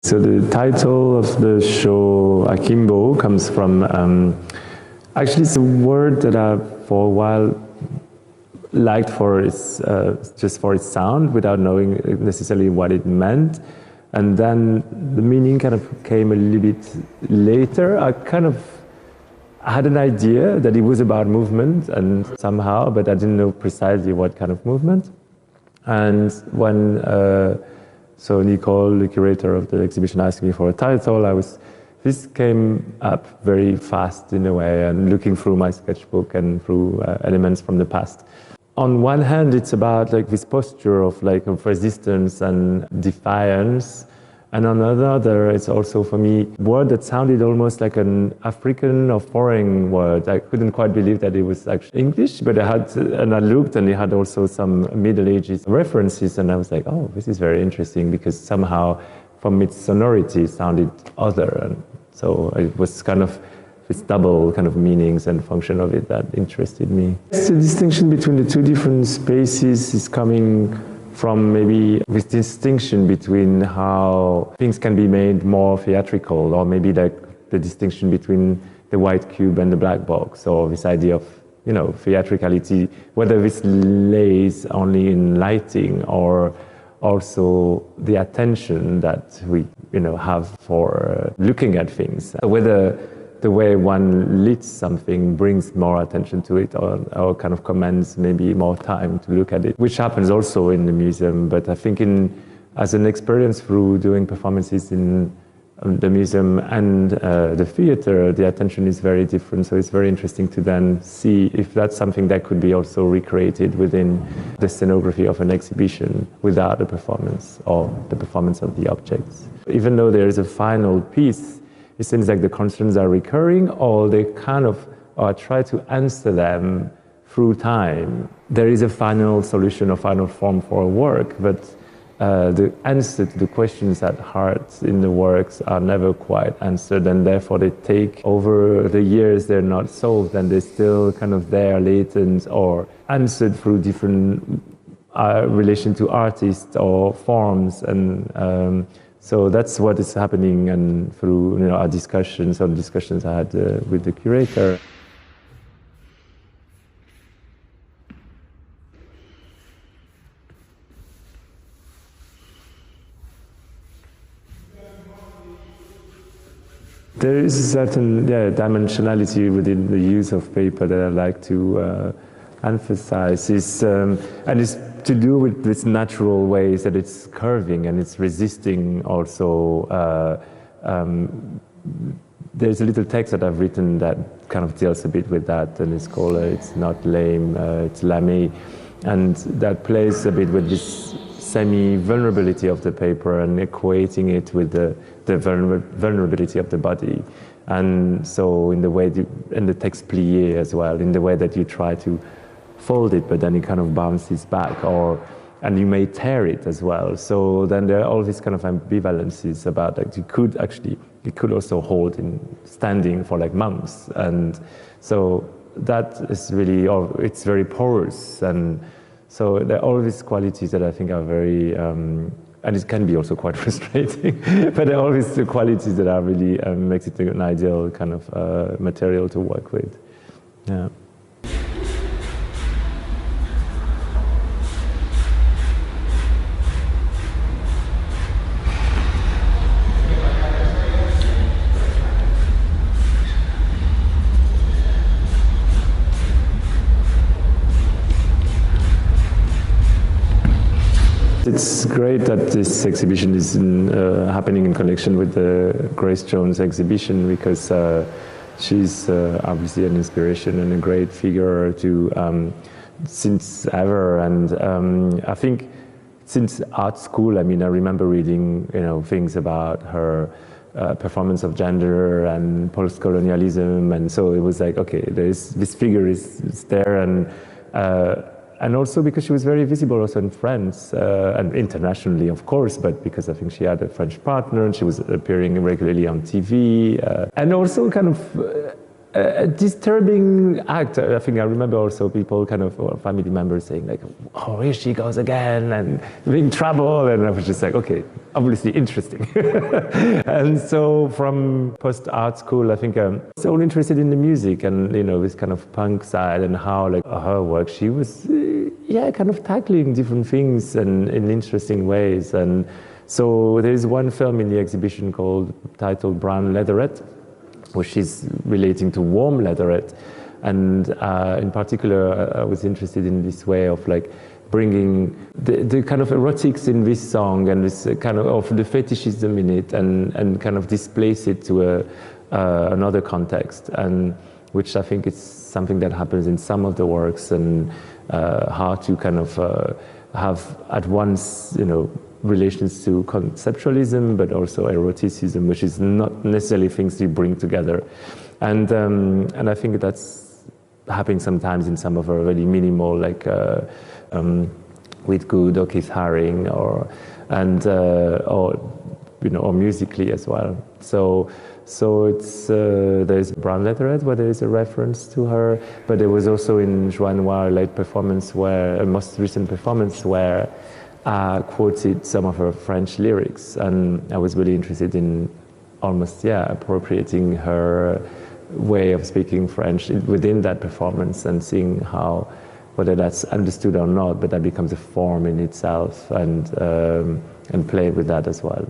So the title of the show, Akimbo, comes from, actually it's a word that I, for a while, liked for its, just for its sound, without knowing necessarily what it meant. And then the meaning kind of came a little bit later. I had an idea that it was about movement and somehow, but I didn't know precisely what kind of movement. And when so Nicole, the curator of the exhibition, asked me for a title, this came up very fast in a way, and looking through my sketchbook and through elements from the past. On one hand, it's about like this posture of resistance and defiance. And on another, it's also for me a word that sounded almost like an African or foreign word. I couldn't quite believe that it was actually English, but I looked and it had also some Middle Ages references, and I was like, oh, this is very interesting, because somehow from its sonority it sounded other. And so it was kind of this double kind of meanings and function of it that interested me. The distinction between the two different spaces is coming from maybe this distinction between how things can be made more theatrical, or maybe like the distinction between the white cube and the black box, or this idea of, you know, theatricality, whether this lays only in lighting or also the attention that we, you know, have for looking at things, whether the way one lit something brings more attention to it, or kind of commands maybe more time to look at it, which happens also in the museum. But I think as an experience through doing performances in the museum and the theater, the attention is very different. So it's very interesting to then see if that's something that could be also recreated within the scenography of an exhibition without a performance, or the performance of the objects. Even though there is a final piece, it seems like the concerns are recurring, or they kind of try to answer them through time. There is a final solution or final form for a work, but the answer to the questions at heart in the works are never quite answered, and therefore they take over the years, they're not solved, and they're still kind of there, latent, or answered through different relation to artists or forms. And so that's what is happening, and through, you know, our discussions I had with the curator. There is a certain dimensionality within the use of paper that I like to emphasize, and it's to do with this natural ways that it's curving and it's resisting also. There's a little text that I've written that kind of deals a bit with that, and it's called It's Not Lame, It's Lamé, and that plays a bit with this semi-vulnerability of the paper and equating it with the vulnerability of the body. And so in the way, and the text plié as well, in the way that you try to fold it, but then it kind of bounces back, and you may tear it as well. So then there are all these kind of ambivalences about that. You could also hold in standing for like months. And so that is really, it's very porous. And so there are all these qualities that I think are very, and it can be also quite frustrating, but there are all these qualities that are really makes it an ideal kind of material to work with. Yeah. It's great that this exhibition is happening in connection with the Grace Jones exhibition, because she's obviously an inspiration and a great figure to since ever. And I think since art school, I mean, I remember reading, you know, things about her performance of gender and post-colonialism, and so it was like, okay, this figure is there, and also because she was very visible also in France, and internationally, of course, but because I think she had a French partner and she was appearing regularly on TV. And also kind of a disturbing act. I think I remember also people kind of, or family members saying like, oh, here she goes again and being trouble. And I was just like, okay, obviously interesting. And so from post-art school, I think I was all interested in the music and, you know, this kind of punk side and how like her work, she was, yeah, kind of tackling different things and in interesting ways. And so there is one film in the exhibition titled Brown Leatherette, which is relating to warm leatherette. And in particular, I was interested in this way of like bringing the kind of erotics in this song and this kind of the fetishism in it and kind of displace it to another context, and which I think is something that happens in some of the works, and how to kind of have at once, you know, relations to conceptualism, but also eroticism, which is not necessarily things you bring together. And I think that's happening sometimes in some of our really minimal, like Whitgood or Keith Haring, or you know, or musically as well. So it's there's Brown Leatherette where there is a reference to her, but there was also in Joan Noir a performance where, a most recent performance where quoted some of her French lyrics, and I was really interested in almost, appropriating her way of speaking French within that performance and seeing how, whether that's understood or not, but that becomes a form in itself, and play with that as well.